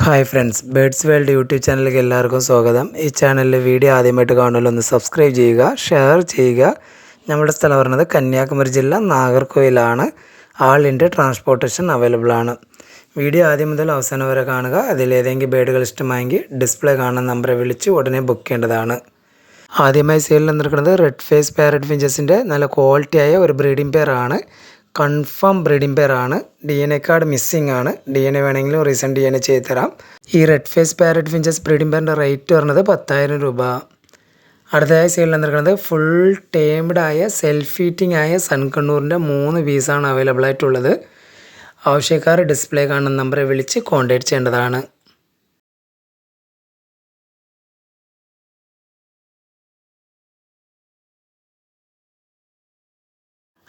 Hi friends, birds world YouTube ചാനലിലേക്ക് എല്ലാവർക്കും സ്വാഗതം. ഈ ചാനലിൽ വീഡിയോ ആദ്യമായിട്ട് കാണുമല്ലോ, ഒന്ന് സബ്സ്ക്രൈബ് ചെയ്യുക, ഷെയർ ചെയ്യുക. നമ്മുടെ സ്ഥലം പറയുന്നത് കന്യാകുമാരി ജില്ല നാഗർകോവിലാണ്. ആൾ ഇന്ത്യ ട്രാൻസ്പോർട്ടേഷൻ അവൈലബിൾ ആണ്. വീഡിയോ ആദ്യം മുതൽ അവസാനം വരെ കാണുക. അതിലേതെങ്കിലും ബേഡുകൾ ഇഷ്ടമായെങ്കിൽ ഡിസ്പ്ലേ കാണുന്ന നമ്പറെ വിളിച്ച് ഉടനെ ബുക്ക് ചെയ്യേണ്ടതാണ്. ആദ്യമായി സെയിലിൽ നിൽക്കുന്നത് റെഡ് ഫേസ് പാരറ്റ് ഫിഞ്ചസിൻ്റെ നല്ല ക്വാളിറ്റിയായ ഒരു ബ്രീഡിംഗ് പെയറാണ്. കൺഫേം ബ്രീഡിംഗ് പെയറാണ്. DNA കാർഡ് മിസ്സിംഗ് ആണ്. DNA വേണമെങ്കിലും റീസെൻറ്റ് DNA ചെയ്ത് തരാം. ഈ red face parrot finches breeding പെയറിൻ്റെ റേറ്റ് വരുന്നത് 10,000 രൂപ. അടുത്തതായി സെയിലിൽ നിൽക്കുന്നത് ഫുൾ ടേംഡ് ആയ സെൽഫ് ഈറ്റിംഗ് ആയ സൺകണ്ണൂറിൻ്റെ 3 പീസാണ് അവൈലബിൾ ആയിട്ടുള്ളത്. ആവശ്യക്കാർ ഡിസ്പ്ലേ കാണുന്ന നമ്പറെ വിളിച്ച് കോൺടാക്ട് ചെയ്യേണ്ടതാണ്.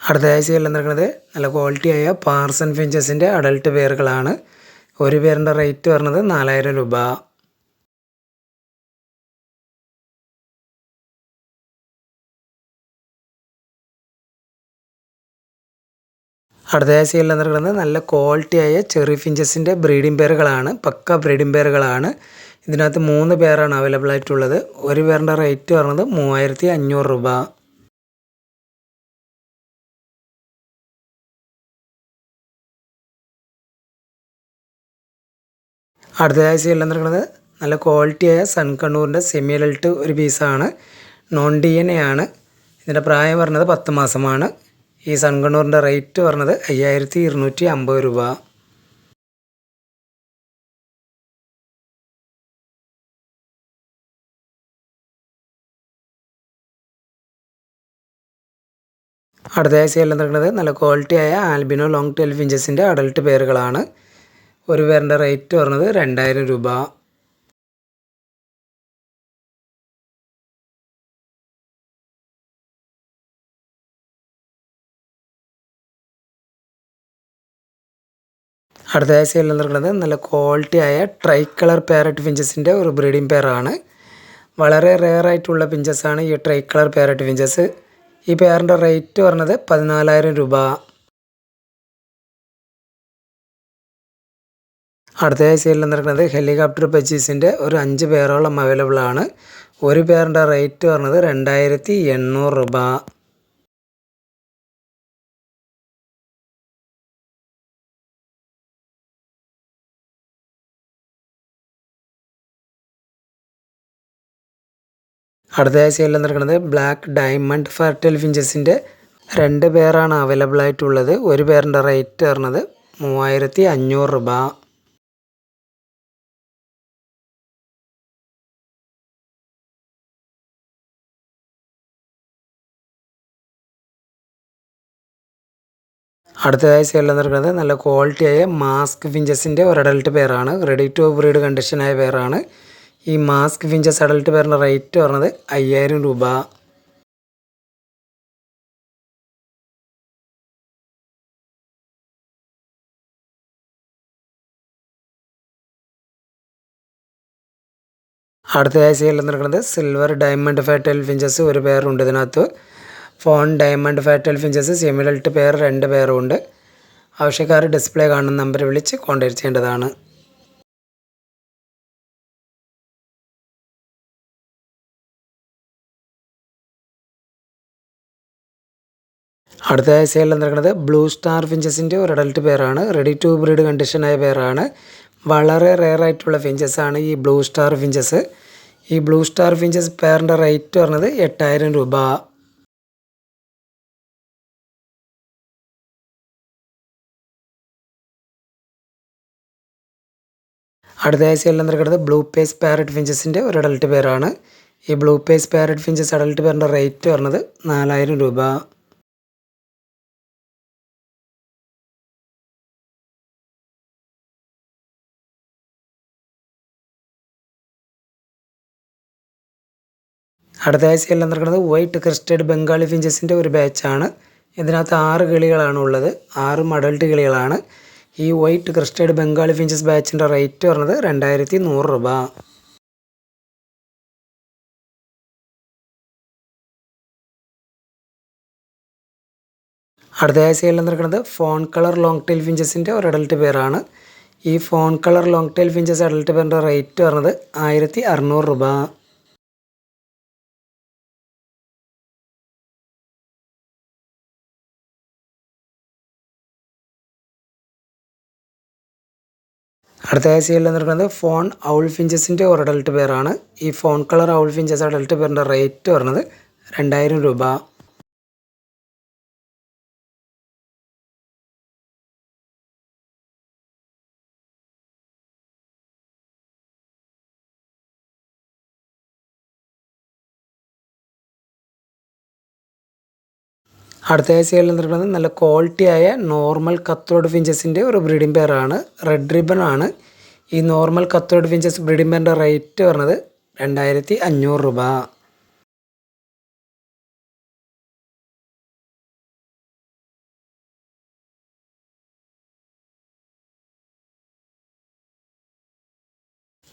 അടുത്തതായി സെയിലിൽ നിൽക്കുന്നത് നല്ല ക്വാളിറ്റിയായ പാർസൺ ഫിഞ്ചസിൻ്റെ അഡൾട്ട് പെയറുകളാണ്. ഒരു പേരിൻ്റെ റേറ്റ് വരുന്നത് 4,000 രൂപ. അടുത്തതായി സെയിലിൽ നിൽക്കുന്നത് നല്ല ക്വാളിറ്റിയായ ചെറി ഫിഞ്ചസിൻ്റെ ബ്രീഡിംഗ് പെയറുകളാണ്. പക്ക ബ്രീഡിംഗ് പെയറുകളാണ്. ഇതിനകത്ത് 3 പേരാണ് അവൈലബിൾ ആയിട്ടുള്ളത്. ഒരു പേരിൻ്റെ റേറ്റ് വരുന്നത് 3,500 രൂപ. അടുത്തതായി സെയിലിൽ നിൽക്കുന്നത് നല്ല ക്വാളിറ്റിയായ സൺകണ്ണൂറിൻ്റെ സെമി അഡൾട്ട് ഒരു പീസാണ്. നോൺ DNA ആണ്. ഇതിൻ്റെ പ്രായം പറഞ്ഞത് 10 മാസമാണ്. ഈ സൺകണ്ണൂറിൻ്റെ റേറ്റ് പറഞ്ഞത് 5,250 രൂപ. അടുത്തതായി സെയിലിൽ നിൽക്കുന്നത് നല്ല ക്വാളിറ്റിയായ ആൽബിനോ ലോങ് ടെയിൽ ഫിഞ്ചസിൻ്റെ അഡൾട്ട് പേരുകളാണ്. ഒരു പേരിൻ്റെ റേറ്റ് പറഞ്ഞത് 2,000 രൂപ. അടുത്തതായി സെയിലിൽ നിൽക്കുന്നത് നല്ല ക്വാളിറ്റിയായ ട്രൈ കളർ പാരറ്റ് ഫിഞ്ചസിൻ്റെ ഒരു ബ്രീഡിംഗ് പെയറാണ്. വളരെ റെയർ ആയിട്ടുള്ള ഫിഞ്ചസാണ് ഈ ട്രൈ കളർ പാരറ്റ് ഫിഞ്ചസ്. ഈ പെയറിൻ്റെ റേറ്റ് പറഞ്ഞത് 14,000 രൂപ. അടുത്തതായി സെയിലിൽ നിൽക്കുന്നത് ഹെലികോപ്റ്റർ പച്ചീസിൻ്റെ ഒരു 5 പേരോളം അവൈലബിൾ ആണ്. ഒരു പേരിൻ്റെ റേറ്റ് പറഞ്ഞത് 2,800 രൂപ. അടുത്തതായി സെയിലിൽ നിൽക്കുന്നത് ബ്ലാക്ക് ഡയമണ്ട് ഫെർട്ടൈൽ ഫിഞ്ചസിൻ്റെ 2 പേരാണ് അവൈലബിൾ ആയിട്ടുള്ളത്. ഒരു പേരിൻ്റെ റേറ്റ് പറഞ്ഞത് 3,500 രൂപ. അടുത്തതായി സെയിലിൽ നിൽക്കുന്നത് നല്ല ക്വാളിറ്റിയായ മാസ്ക് ഫിഞ്ചസിൻ്റെ ഒരു അഡൾട്ട് പെയറാണ്. റെഡി ടു ബ്രീഡ് കണ്ടീഷനായ പെയറാണ്. ഈ മാസ്ക് ഫിഞ്ചസ് അഡൾട്ട് പെയറിൻ്റെ റേറ്റ് പറഞ്ഞത് 5,000 രൂപ. അടുത്തതായി സെയിലിൽ നിൽക്കുന്നത് സിൽവർ ഡയമണ്ട് ഫെർട്ടൈൽ ഫിഞ്ചസ് ഒരു പെയറുണ്ട്. ഇതിനകത്ത് phone diamond fertile finches semi adult pair 2 പേരുണ്ട്. ആവശ്യക്കാർ ഡിസ്പ്ലേ കാണുന്ന നമ്പർ വിളിച്ച് കോൺടാക്ട് ചെയ്യേണ്ടതാണ്. അടുത്തതായി സെയിലിൽ നിൽക്കുന്നത് ബ്ലൂ സ്റ്റാർ ഫിഞ്ചസിൻ്റെ ഒരു അഡൾട്ട് പെയറാണ്. റെഡി ടു ബ്രീഡ് കണ്ടീഷനായ പെയറാണ്. വളരെ റെയർ ആയിട്ടുള്ള ഫിഞ്ചസാണ് ഈ ബ്ലൂ സ്റ്റാർ ഫിഞ്ചസ്. ഈ ബ്ലൂ സ്റ്റാർ ഫിഞ്ചസ് പെയറിൻ്റെ റേറ്റ് പറഞ്ഞത് 8,000 രൂപ. അടുത്തതായി സെയിലിൽ നിൽക്കുന്നത് ബ്ലൂ പേസ് പാരറ്റ് ഫിഞ്ചസിൻ്റെ ഒരു അഡൾട്ട് പെയറാണ്. ഈ blue face parrot finches adult പെയറിൻ്റെ റേറ്റ് പറഞ്ഞത് 4,000 രൂപ. അടുത്തതായി സെയിലിൽ നിൽക്കുന്നത് വൈറ്റ് ക്രിസ്റ്റഡ് ബംഗാളി ഫിഞ്ചസിൻ്റെ ഒരു ബാച്ചാണ്. ഇതിനകത്ത് 6 കിളികളാണ് ഉള്ളത്. 6 അഡൾട്ട് കിളികളാണ്. ഈ വൈറ്റ് ക്രിസ്റ്റഡ് ബംഗാളി ഫിഞ്ചസ് ബാച്ചിൻ്റെ റേറ്റ് പറഞ്ഞത് 2,100 രൂപ. അടുത്തതായി സെയിലിൽ നിൽക്കുന്നത് ഫോൺ കളർ ലോങ് ടെയിൽ ഫിഞ്ചസിൻ്റെ ഒരു അഡൾട്ട് പെയറാണ്. ഈ fawn colour long tail finches adult പേരിൻ്റെ റേറ്റ് പറഞ്ഞത് 1600 രൂപ. അടുത്തതായി സെയിൽ വന്നിരിക്കുന്നത് ഫോൺ ഔൾ ഫിഞ്ചസിൻ്റെ ഒരു അഡൽട്ട് പെയറാണ്. ഈ fawn colour owl finches adult പെയറിൻ്റെ റേറ്റ് പറഞ്ഞത് 2000 രൂപ. അടുത്തതായി സെയിൽ വന്നിരിക്കുന്നത് നല്ല ക്വാളിറ്റിയായ നോർമൽ കത്രോഡ് ഫിഞ്ചസിൻ്റെ ഒരു ബ്രീഡിംഗ് പെയറാണ്. റെഡ് റിബൺ ആണ്. ഈ നോർമൽ കത്രോഡ് ഫിഞ്ചസ് ബ്രീഡിംഗ് പെയറിൻ്റെ റേറ്റ് പറഞ്ഞത് 2500 രൂപ.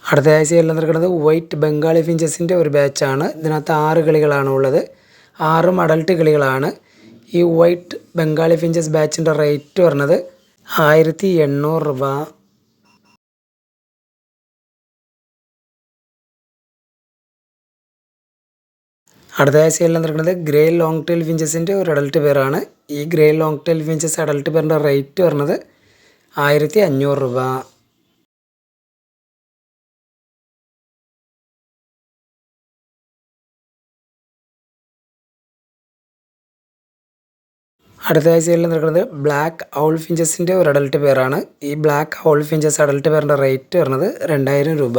അടുത്തതായി സെയിൽ വന്നിരിക്കുന്നത് വൈറ്റ് ബംഗാളി ഫിഞ്ചസിൻ്റെ ഒരു ബാച്ചാണ്. ഇതിനകത്ത് 6 കിളികളാണ് ഉള്ളത്. 6 അഡൽട്ട് കിളികളാണ്. ഈ വൈറ്റ് ബംഗാളി ഫിഞ്ചസ് ബാച്ചിൻ്റെ റേറ്റ് പറഞ്ഞത് 1800 രൂപ. അടുത്തതായി സെയിൽ വന്നിരിക്കുന്നത് ഗ്രേ ലോങ് ടെയിൽ ഫിഞ്ചസിൻ്റെ ഒരു അഡൽട്ട് പെയറാണ്. ഈ grey long tail finches adult പെയറിൻ്റെ റേറ്റ് പറഞ്ഞത് 1500 രൂപ. അടുത്തതായി സെയിൽ നിൽക്കുന്നത് ബ്ലാക്ക് ഔൾ ഫിഞ്ചസിൻ്റെ ഒരു അഡൽട്ട് പെയറാണ്. ഈ ബ്ലാക്ക് ഔൾ ഫിഞ്ചസ് അഡൽട്ട് പെയറിൻ്റെ റേറ്റ് പറഞ്ഞത് 2000 രൂപ.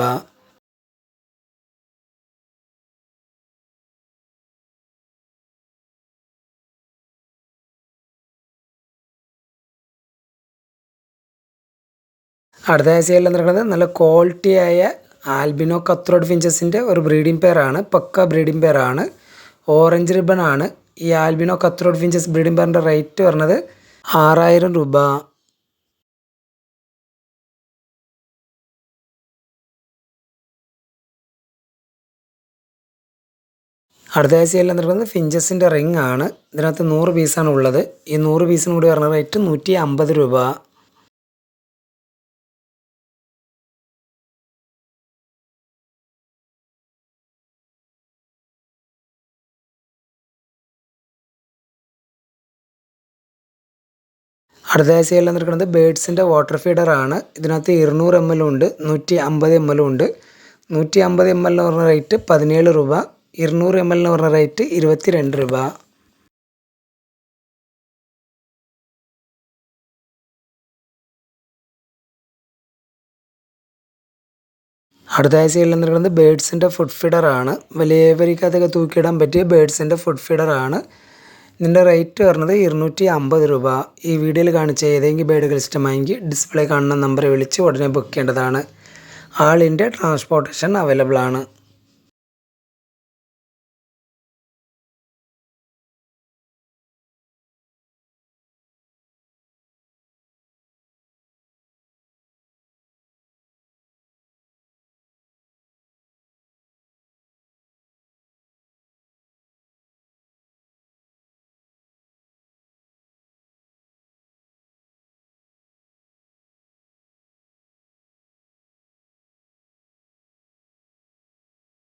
അടുത്തതായി സെയിൽ നിൽക്കുന്നത് നല്ല ക്വാളിറ്റിയായ ആൽബിനോ കത്രോഡ് ഫിഞ്ചസിൻ്റെ ഒരു ബ്രീഡിംഗ് പെയറാണ്. പക്ക ബ്രീഡിംഗ് പെയറാണ്. ഓറഞ്ച് റിബൺ ആണ്. ഈ ആൽബിനോ കത്രോഡ് ഫിഞ്ചസ് ബ്രീഡിംഗ് പെയറിൻ്റെ റേറ്റ് പറഞ്ഞത് 6000 രൂപ. അടുത്തതായി സെയിൽ നിൽക്കുന്നത് ഫിഞ്ചസിൻ്റെ റിംഗ് ആണ്. ഇതിനകത്ത് 100 പീസാണ് ഉള്ളത്. ഈ 100 പീസിന് കൂടി പറഞ്ഞ റേറ്റ് 150 രൂപ. അടുത്തതായി സെയിൽ നിൽക്കുന്നത് ബേഡ്സിൻ്റെ വാട്ടർ ഫീഡറാണ്. ഇതിനകത്ത് 200 ml ഉണ്ട്, 150 ml ഉണ്ട്. 150 ml എന്ന് പറഞ്ഞ റേറ്റ് 17 രൂപ. 200 ml എന്ന് പറഞ്ഞ റേറ്റ് 22 രൂപ. അടുത്തതായി സെയിൽ നിൽക്കുന്നത് ബേഡ്സിൻ്റെ ഫുഡ് ഫീഡറാണ്. വലിയവരിക്കകത്തൊക്കെ തൂക്കിയിടാൻ പറ്റിയ ബേഡ്സിൻ്റെ ഫുഡ് ഫീഡറാണ്. ഇതിൻ്റെ റേറ്റ് പറഞ്ഞത് 250 രൂപ. ഈ വീഡിയോയിൽ കാണിച്ച ഏതെങ്കിലും ബേഡുകൾ ഇഷ്ടമായെങ്കിൽ ഡിസ്പ്ലേ കാണുന്ന നമ്പറെ വിളിച്ച് ഉടനെ ബുക്ക് ചെയ്യേണ്ടതാണ്. ആൾ ഇന്ത്യ ട്രാൻസ്പോർട്ടേഷൻ അവൈലബിൾ ആണ്.